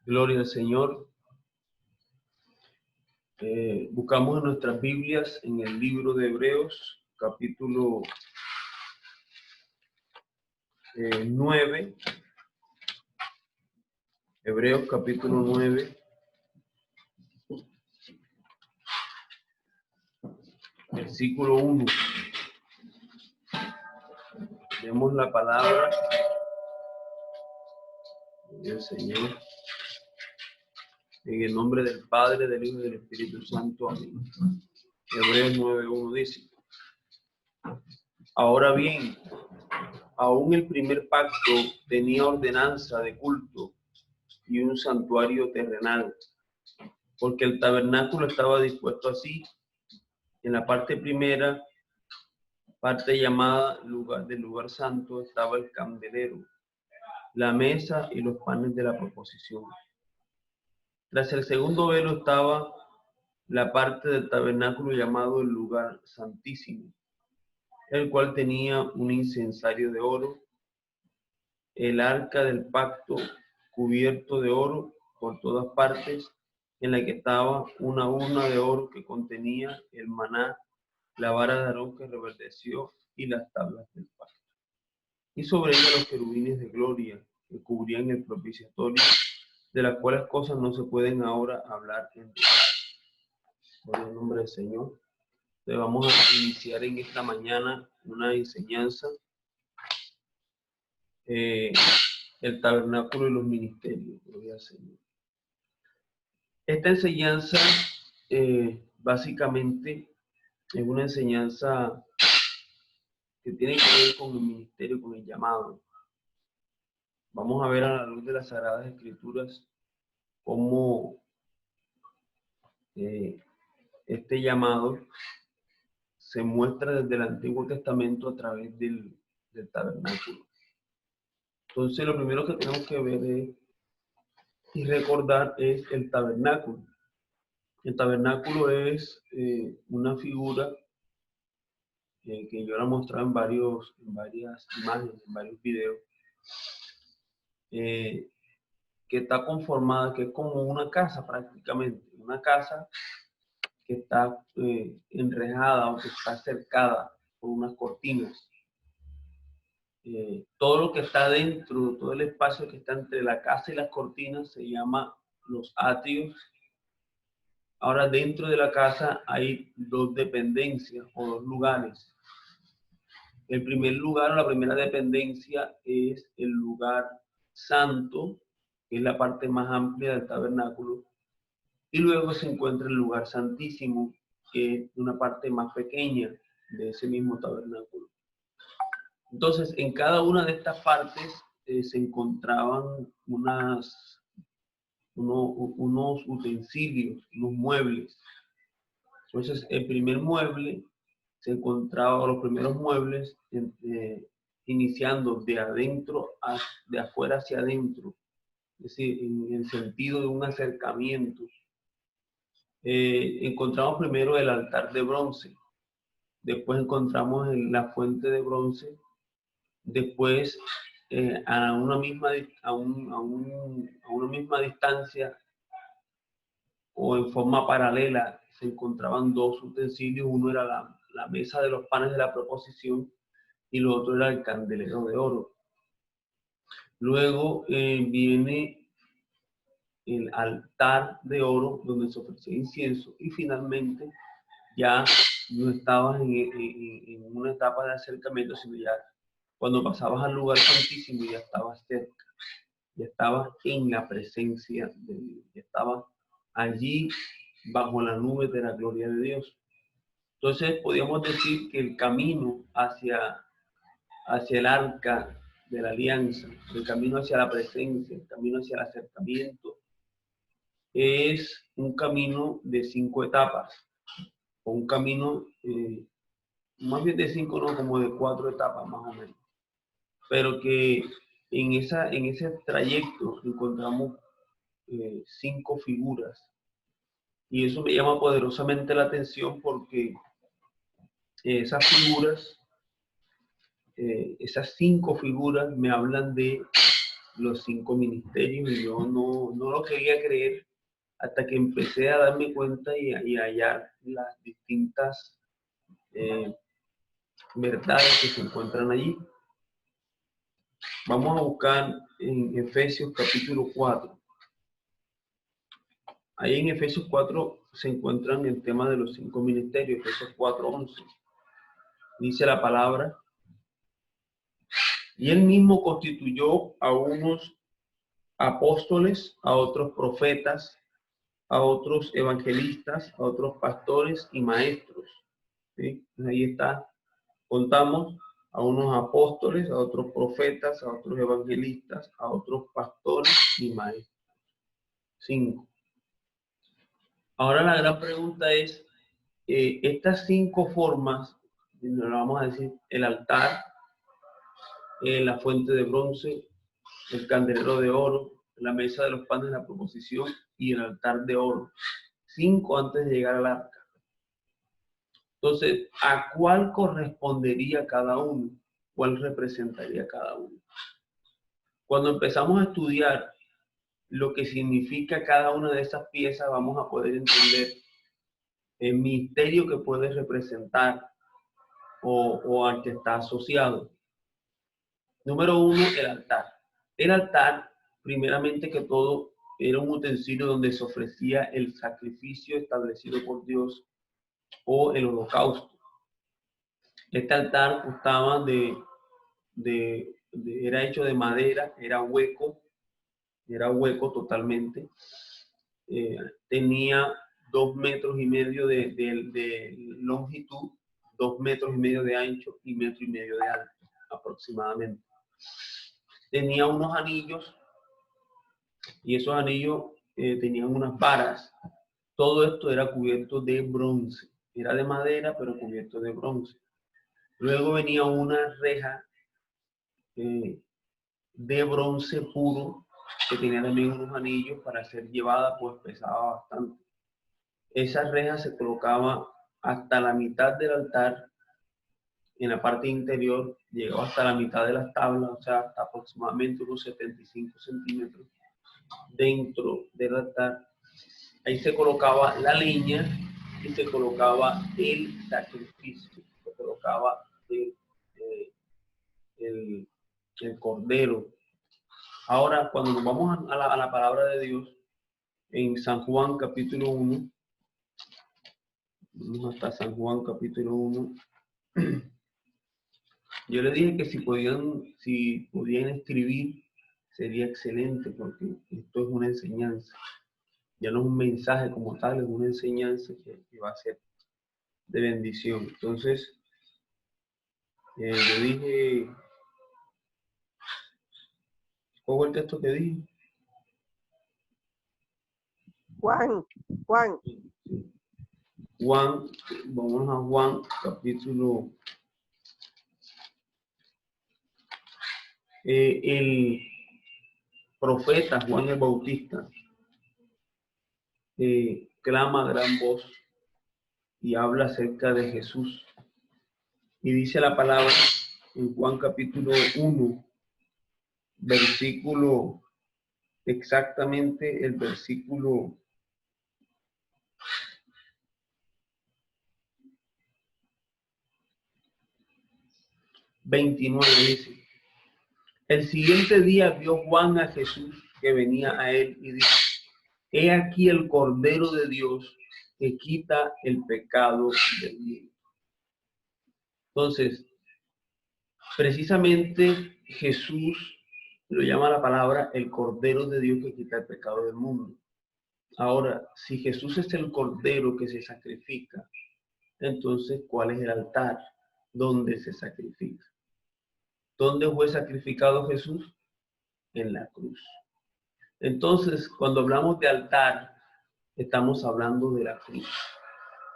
Gloria al Señor. Buscamos en nuestras Biblias en el libro de Hebreos, capítulo 9. Hebreos, capítulo 9. Versículo 1. Vemos la palabra del Señor. En el nombre del Padre, del Hijo y del Espíritu Santo. Amén. Hebreos 9:1 dice: Ahora bien, aún el primer pacto tenía ordenanza de culto y un santuario terrenal, porque el tabernáculo estaba dispuesto así. En la parte primera, parte llamada del lugar santo, estaba el candelero, la mesa y los panes de la proposición. Tras el segundo velo estaba la parte del tabernáculo llamado el lugar santísimo, el cual tenía un incensario de oro, el arca del pacto cubierto de oro por todas partes, en la que estaba una urna de oro que contenía el maná, la vara de Aarón que reverdeció y las tablas del pacto. Y sobre ella los querubines de gloria que cubrían el propiciatorio, de las cuales cosas no se pueden ahora hablar en detalle. Por el nombre del Señor. Entonces vamos a iniciar en esta mañana una enseñanza, el tabernáculo y los ministerios. Gloria al Señor. Esta enseñanza básicamente es una enseñanza que tiene que ver con el ministerio, con el llamado. Vamos a ver a la luz de las Sagradas Escrituras cómo este llamado se muestra desde el Antiguo Testamento a través del tabernáculo. Entonces, lo primero que tenemos que ver y recordar es el tabernáculo. El tabernáculo es una figura que yo la he mostrado en varias imágenes, en varios videos, que está conformada, que es como una casa prácticamente, una casa que está enrejada o que está cercada por unas cortinas. Todo lo que está dentro, todo el espacio que está entre la casa y las cortinas se llama los atrios. Ahora, dentro de la casa hay dos dependencias o dos lugares. El primer lugar o la primera dependencia es el lugar santo, que es la parte más amplia del tabernáculo, y luego se encuentra el lugar santísimo, que es una parte más pequeña de ese mismo tabernáculo. Entonces, en cada una de estas partes se encontraban unos utensilios, unos muebles. Entonces, el primer mueble se encontraba, los primeros muebles, iniciando de afuera hacia adentro, es decir, en el sentido de un acercamiento. Encontramos primero el altar de bronce, después encontramos la fuente de bronce, después a una misma distancia o en forma paralela se encontraban dos utensilios. Uno era la mesa de los panes de la proposición y lo otro era el candelero de oro. Luego viene el altar de oro donde se ofrecía incienso, y finalmente ya no estabas en una etapa de acercamiento, sino ya cuando pasabas al lugar santísimo ya estabas cerca, ya estabas en la presencia de Dios, ya estabas allí bajo la nube de la gloria de Dios. Entonces podríamos decir que el camino hacia el arca de la alianza, el camino hacia la presencia, el camino hacia el acercamiento, es un camino de 5 etapas, o un camino más bien de 5, no, como de 4 etapas más o menos, pero que en ese trayecto encontramos 5 figuras, y eso me llama poderosamente la atención porque esas figuras, esas 5 figuras me hablan de los 5 ministerios y yo no lo quería creer hasta que empecé a darme cuenta y a hallar las distintas verdades que se encuentran allí. Vamos a buscar en Efesios capítulo 4. Ahí en Efesios 4 se encuentran el tema de los 5 ministerios, Efesios 4:11. Dice la palabra: y él mismo constituyó a unos apóstoles, a otros profetas, a otros evangelistas, a otros pastores y maestros. ¿Sí? Ahí está. Contamos a unos apóstoles, a otros profetas, a otros evangelistas, a otros pastores y maestros. 5. Ahora la gran pregunta es, estas 5 formas, nos vamos a decir, el altar, la fuente de bronce, el candelero de oro, la mesa de los panes de la proposición y el altar de oro. 5 antes de llegar al arca. Entonces, ¿a cuál correspondería cada uno? ¿Cuál representaría cada uno? Cuando empezamos a estudiar lo que significa cada una de esas piezas, vamos a poder entender el misterio que puede representar o al que está asociado. Número 1, el altar. El altar, primeramente que todo, era un utensilio donde se ofrecía el sacrificio establecido por Dios o el holocausto. Este altar constaba era hecho de madera, era hueco totalmente. Tenía 2,5 metros de longitud, 2,5 metros de ancho y 1,5 metros de alto aproximadamente. Tenía unos anillos y esos anillos tenían unas varas. Todo esto era cubierto de bronce. Era de madera, pero cubierto de bronce. Luego venía una reja de bronce puro que tenía también unos anillos para ser llevada, pues pesaba bastante. Esa reja se colocaba hasta la mitad del altar, en la parte interior, llegaba hasta la mitad de las tablas, o sea, hasta aproximadamente unos 75 centímetros dentro del altar. Ahí se colocaba la leña y se colocaba el sacrificio, se colocaba el cordero. Ahora, cuando nos vamos a la palabra de Dios, en San Juan capítulo 1, vamos hasta San Juan capítulo 1, yo le dije que si podían escribir, sería excelente, porque esto es una enseñanza. Ya no es un mensaje como tal, es una enseñanza que va a ser de bendición. Entonces, yo dije, ¿cuál fue el texto que dije? Juan. Juan, vamos a Juan capítulo. El profeta Juan el Bautista clama a gran voz y habla acerca de Jesús. Y dice la palabra en Juan capítulo 1, versículo, exactamente el versículo 29 dice: el siguiente día vio Juan a Jesús que venía a él y dijo: he aquí el Cordero de Dios que quita el pecado del mundo. Entonces, precisamente Jesús lo llama la palabra el Cordero de Dios que quita el pecado del mundo. Ahora, si Jesús es el Cordero que se sacrifica, entonces, ¿cuál es el altar donde se sacrifica? ¿Dónde fue sacrificado Jesús? En la cruz. Entonces, cuando hablamos de altar, estamos hablando de la cruz.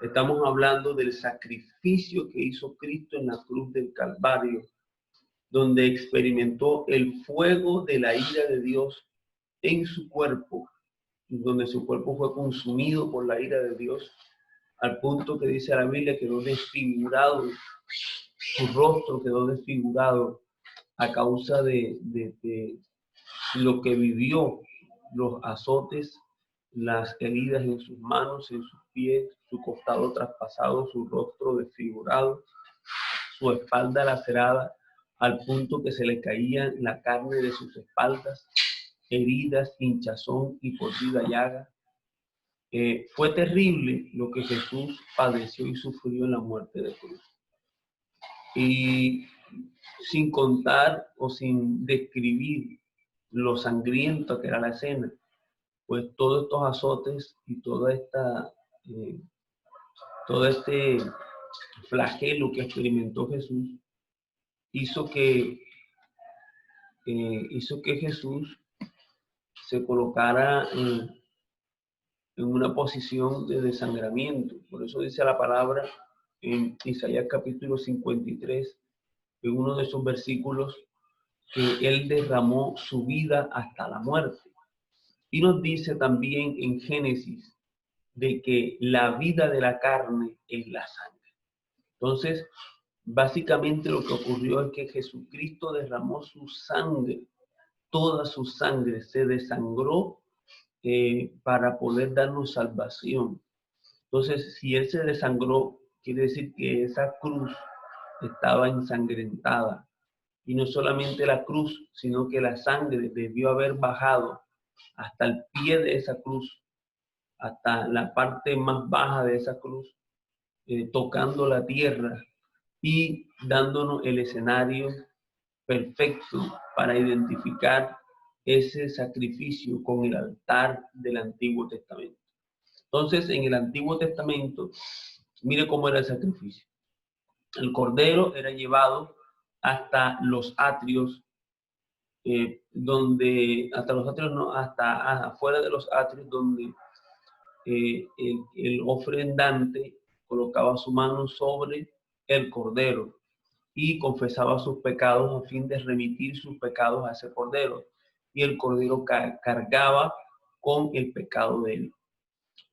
Estamos hablando del sacrificio que hizo Cristo en la cruz del Calvario, donde experimentó el fuego de la ira de Dios en su cuerpo, donde su cuerpo fue consumido por la ira de Dios, al punto que dice la Biblia quedó desfigurado, su rostro quedó desfigurado a causa de lo que vivió, los azotes, las heridas en sus manos, en sus pies, su costado traspasado, su rostro desfigurado, su espalda lacerada, al punto que se le caía la carne de sus espaldas, heridas, hinchazón y podrida llaga. Fue terrible lo que Jesús padeció y sufrió en la muerte de cruz. Y sin contar o sin describir lo sangriento que era la escena, pues todos estos azotes y todo este flagelo que experimentó Jesús hizo que Jesús se colocara en una posición de desangramiento. Por eso dice la palabra en Isaías capítulo 53, en uno de esos versículos, que Él derramó su vida hasta la muerte. Y nos dice también en Génesis de que la vida de la carne es la sangre. Entonces, básicamente lo que ocurrió es que Jesucristo derramó su sangre, toda su sangre se desangró para poder darnos salvación. Entonces, si Él se desangró, quiere decir que esa cruz estaba ensangrentada. Y no solamente la cruz, sino que la sangre debió haber bajado hasta el pie de esa cruz, hasta la parte más baja de esa cruz, tocando la tierra y dándonos el escenario perfecto para identificar ese sacrificio con el altar del Antiguo Testamento. Entonces, en el Antiguo Testamento, mire cómo era el sacrificio. El cordero era llevado hasta los atrios, hasta afuera de los atrios, donde el ofrendante colocaba su mano sobre el cordero y confesaba sus pecados a fin de remitir sus pecados a ese cordero. Y el cordero cargaba con el pecado de él.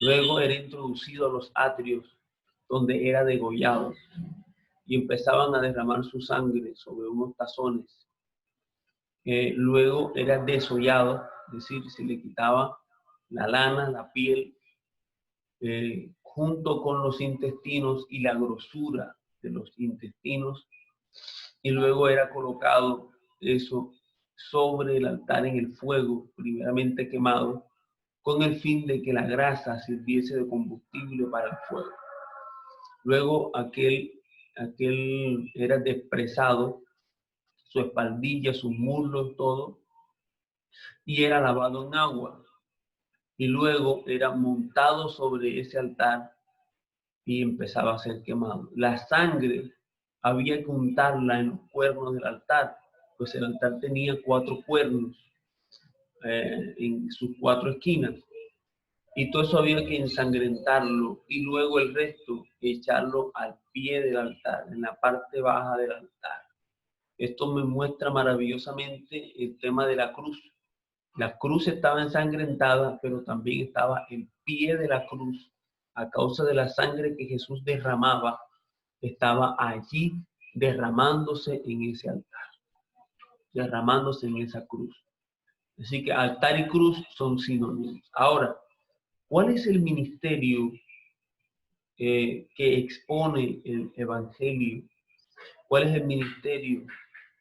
Luego era introducido a los atrios, donde era degollado, y empezaban a derramar su sangre sobre unos tazones. Luego era desollado, es decir, se le quitaba la lana, la piel, junto con los intestinos y la grosura de los intestinos, y luego era colocado eso sobre el altar en el fuego, primeramente quemado, con el fin de que la grasa sirviese de combustible para el fuego. Luego aquel era desprezado, su espaldilla, sus muslos, todo, y era lavado en agua. Y luego era montado sobre ese altar y empezaba a ser quemado. La sangre había que untarla en los cuernos del altar, pues el altar tenía 4 cuernos en sus 4 esquinas. Y todo eso había que ensangrentarlo y luego el resto echarlo al pie del altar, en la parte baja del altar. Esto me muestra maravillosamente el tema de la cruz. La cruz estaba ensangrentada, pero también estaba el pie de la cruz, a causa de la sangre que Jesús derramaba, estaba allí derramándose en ese altar, derramándose en esa cruz. Así que altar y cruz son sinónimos. Ahora, ¿cuál es el ministerio que expone el Evangelio? ¿Cuál es el ministerio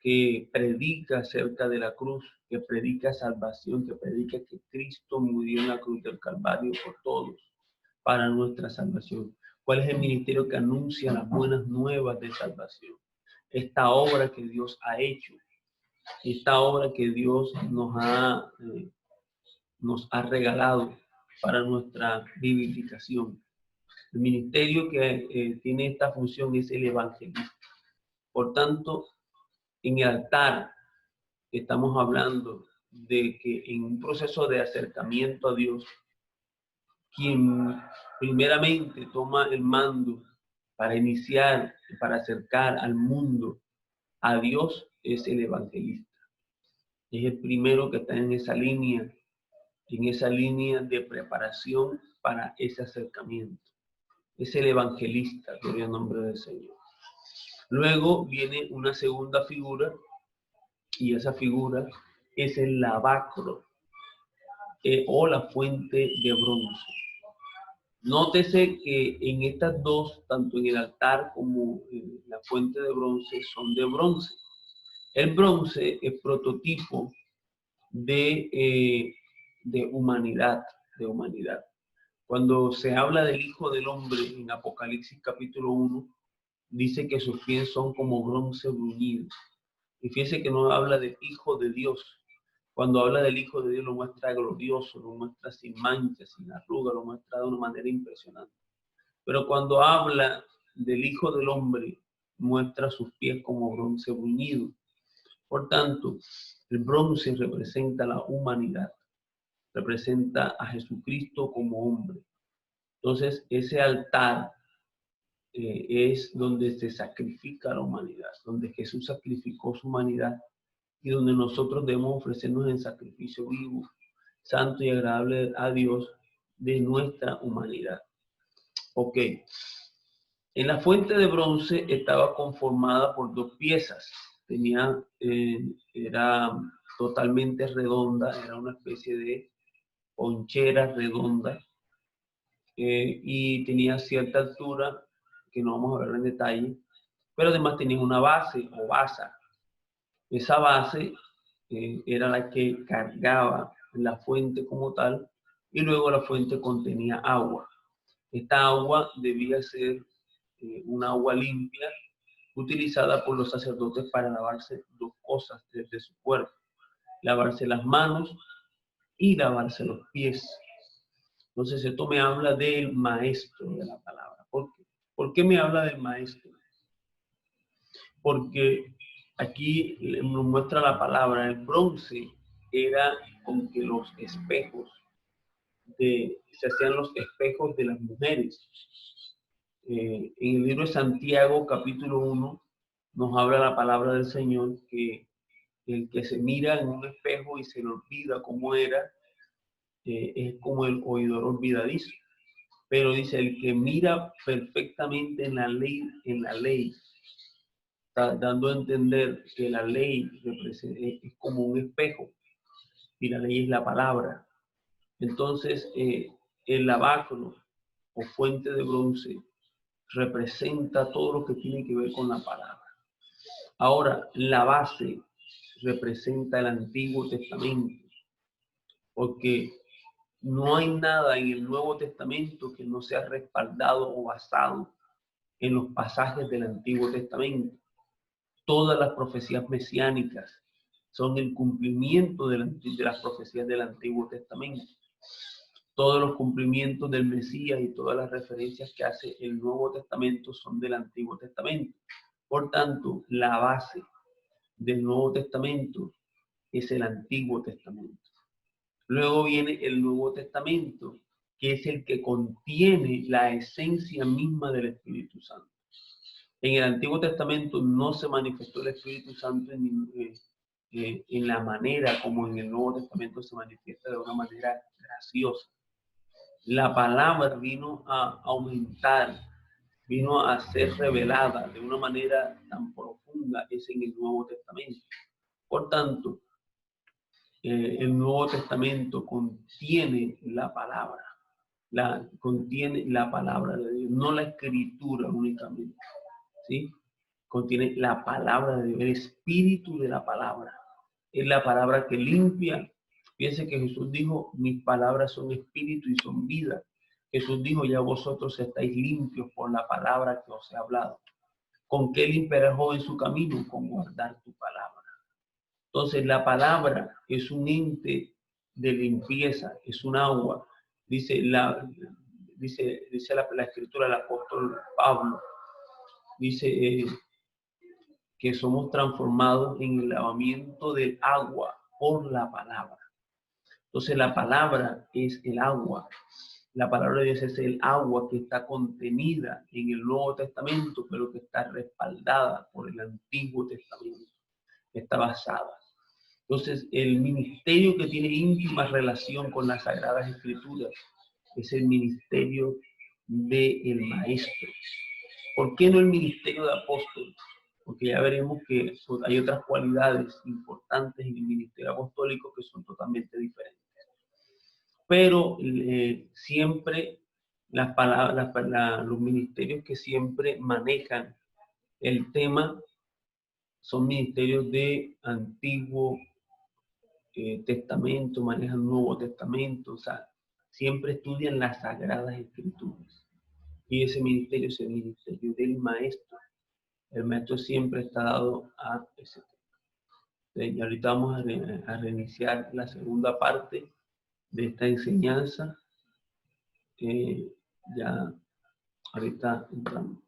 que predica acerca de la cruz, que predica salvación, que predica que Cristo murió en la cruz del Calvario por todos para nuestra salvación? ¿Cuál es el ministerio que anuncia las buenas nuevas de salvación? Esta obra que Dios ha hecho, esta obra que Dios nos ha regalado para nuestra vivificación. El ministerio que tiene esta función es el evangelista. Por tanto, en el altar estamos hablando de que en un proceso de acercamiento a Dios, quien primeramente toma el mando para iniciar, para acercar al mundo a Dios, es el evangelista. Es el primero que está en esa línea de preparación para ese acercamiento. Es el evangelista, gloria al nombre del Señor. Luego viene una segunda figura, y esa figura es el lavacro o la fuente de bronce. Nótese que en estas dos, tanto en el altar como en la fuente de bronce, son de bronce. El bronce es prototipo de humanidad, Cuando se habla del Hijo del Hombre en Apocalipsis capítulo 1, dice que sus pies son como bronce bruñido. Y fíjese que no habla del Hijo de Dios. Cuando habla del Hijo de Dios lo muestra glorioso, lo muestra sin manchas, sin arrugas, lo muestra de una manera impresionante. Pero cuando habla del Hijo del Hombre, muestra sus pies como bronce bruñido. Por tanto, el bronce representa la humanidad, representa a Jesucristo como hombre. Entonces, ese altar es donde se sacrifica la humanidad, donde Jesús sacrificó su humanidad y donde nosotros debemos ofrecernos en sacrificio vivo, santo y agradable a Dios de nuestra humanidad. Ok. En la fuente de bronce estaba conformada por dos piezas. Era totalmente redonda, era una especie de ponchera redonda y tenía cierta altura que no vamos a ver en detalle, pero además tenía una base o basa. Esa base era la que cargaba la fuente como tal y luego la fuente contenía agua. Esta agua debía ser un agua limpia utilizada por los sacerdotes para lavarse dos cosas desde su cuerpo: lavarse las manos y lavarse los pies. Entonces esto me habla del maestro de la palabra. ¿Por qué? ¿Por qué me habla del maestro? Porque aquí nos muestra la palabra. El bronce era con que los espejos se hacían los espejos de las mujeres. En el libro de Santiago, capítulo 1, nos habla la palabra del Señor que el que se mira en un espejo y se le olvida cómo era, es como el oidor olvidadizo. Pero dice, el que mira perfectamente en la ley, está dando a entender que la ley es como un espejo y la ley es la palabra. Entonces, el lavacro o fuente de bronce representa todo lo que tiene que ver con la palabra. Ahora, la base representa el Antiguo Testamento, porque no hay nada en el Nuevo Testamento que no sea respaldado o basado en los pasajes del Antiguo Testamento. Todas las profecías mesiánicas son el cumplimiento de las profecías del Antiguo Testamento. Todos los cumplimientos del Mesías y todas las referencias que hace el Nuevo Testamento son del Antiguo Testamento. Por tanto, la base del Nuevo Testamento es el Antiguo Testamento. Luego viene el Nuevo Testamento, que es el que contiene la esencia misma del Espíritu Santo. En el Antiguo Testamento no se manifestó el Espíritu Santo en la manera como en el Nuevo Testamento se manifiesta de una manera graciosa. La palabra vino a aumentar, vino a ser revelada de una manera tan profunda, es en el Nuevo Testamento. Por tanto, el Nuevo Testamento contiene la palabra, contiene la palabra de Dios, no la escritura únicamente, ¿sí? Contiene la palabra de Dios, el espíritu de la palabra. Es la palabra que limpia. Fíjense que Jesús dijo, mis palabras son espíritu y son vida. Jesús dijo, ya vosotros estáis limpios por la palabra que os he hablado. ¿Con qué limpiará el joven su camino? Con guardar tu palabra. Entonces la palabra es un ente de limpieza, es un agua. Dice la escritura del apóstol Pablo, dice que somos transformados en el lavamiento del agua por la palabra. Entonces la palabra es el agua. La palabra de Dios es el agua que está contenida en el Nuevo Testamento, pero que está respaldada por el Antiguo Testamento. Está basada. Entonces, el ministerio que tiene íntima relación con las Sagradas Escrituras es el ministerio del Maestro. ¿Por qué no el ministerio de apóstol? porque ya veremos que hay otras cualidades importantes en el ministerio apostólico que son totalmente diferentes. Pero siempre las palabras, los ministerios que siempre manejan el tema son ministerios de Antiguo Testamento, manejan Nuevo Testamento, o sea, siempre estudian las Sagradas Escrituras. Y ese ministerio es el ministerio del maestro. El maestro siempre está dado a ese tema. Y ahorita vamos a reiniciar la segunda parte de esta enseñanza. Ya ahorita entramos.